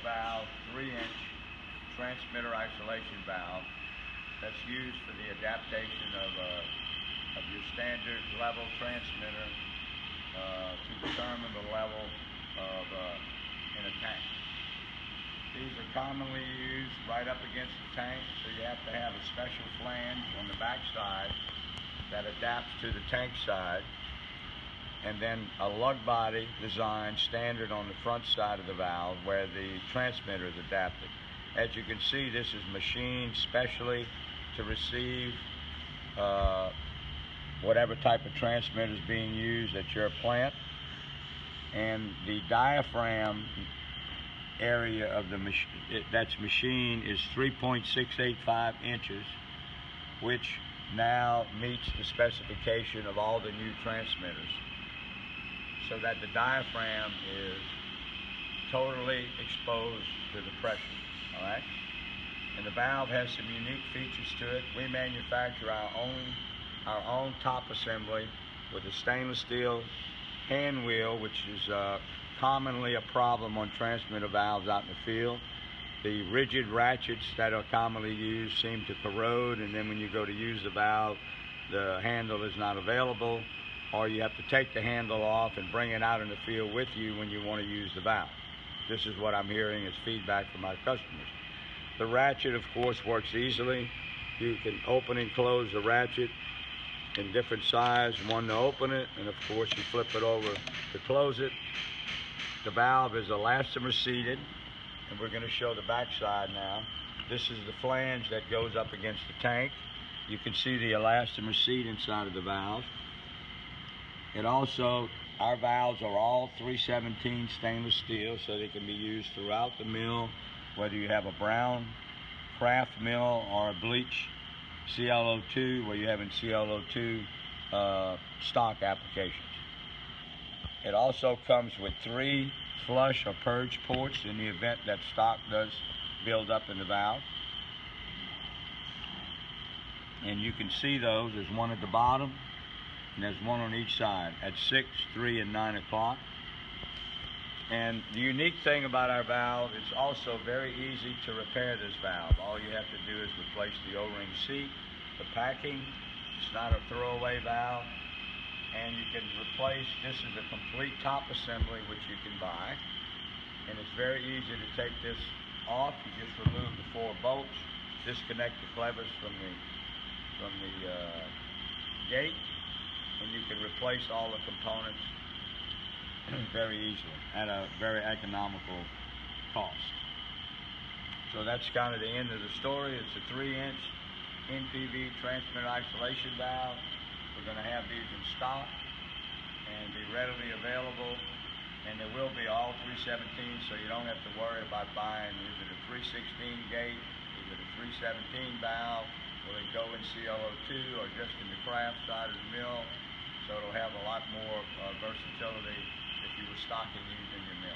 valve, 3-inch transmitter isolation valve that's used for the adaptation of your standard level transmitter to determine the level of in a tank. These are commonly used right up against the tank, so you have to have a special flange on the back side that adapts to the tank side, and then a lug body design standard on the front side of the valve where the transmitter is adapted. As you can see, this is machined specially to receive whatever type of transmitter is being used at your plant. And the diaphragm area of the that's machined is 3.685 inches, which now meets the specification of all the new transmitters, so that the diaphragm is totally exposed to the pressure. All right, and the valve has some unique features to it. We manufacture our own top assembly with a stainless steel hand wheel, which is commonly a problem on transmitter valves out in the field. The rigid ratchets that are commonly used seem to corrode, and then when you go to use the valve, the handle is not available, or you have to take the handle off and bring it out in the field with you when you want to use the valve. This is what I'm hearing as feedback from our customers. The ratchet, of course, works easily. You can open and close the ratchet in different size, one to open it, and of course you flip it over to close it. The valve is elastomer seated, and we're going to show the back side now. This is the flange that goes up against the tank. You can see the elastomer seat inside of the valve. It also, our valves are all 317 stainless steel, so they can be used throughout the mill, whether you have a brown craft mill or a bleach ClO2 where you have in ClO2 stock applications. It also comes with 3 flush or purge ports in the event that stock does build up in the valve. And you can see those. There's one at the bottom, and there's one on each side at 6, 3, and 9 o'clock. And the unique thing about our valve, it's also very easy to repair this valve. All you have to do is replace the O-ring seat, the packing. It's not a throwaway valve. And you can replace, this is a complete top assembly which you can buy. And it's very easy to take this off. You just remove the 4 bolts, disconnect the clevers from the gate, and you can replace all the components very easily at a very economical cost. So that's kind of the end of the story. It's a 3-inch NPV transmitter isolation valve. We're going to have these in stock and be readily available, and there will be all 317, so you don't have to worry about buying, is it a 316 gate, is it a 317 valve, will it go in ClO2 or just in the craft side of the mill. So it'll have a lot more versatility if you were stocking these in your mill.